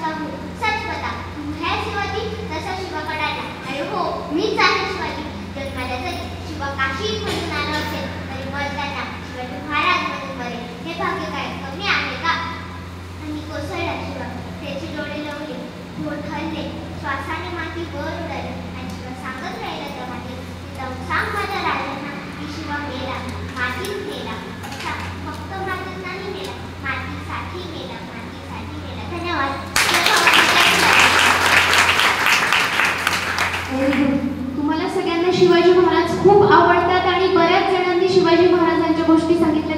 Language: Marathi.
का हो? सच बता, तू है शिवाजी? तसा शिवा कडाला. अरे हो, मीच आहे शिवाजी. जन्माला जरी शिवा काशी म्हणून आला असेल तरी मरताना शिवाजी महाराज म्हणून मरेल. हे भाग्य काय कमी आहे का? आणि कोसळला शिवा. त्याचे डोळे लवले, होठ हलले, श्वासाने माती वर उडाली आणि शिवा सांगत राहिला त्या मातीत, जाऊन सांग माझ्या राजांना की शिवा मेला, मातीत मेला. अच्छा, फक्त मातीत नाही मेला, मातीसाठी मेला, मातीसाठी मेला. धन्यवाद. तुम्हाला सगळ्यांना शिवाजी महाराज खूप आवडतात आणि बऱ्याच जणांनी शिवाजी महाराजांच्या गोष्टी सांगितल्या.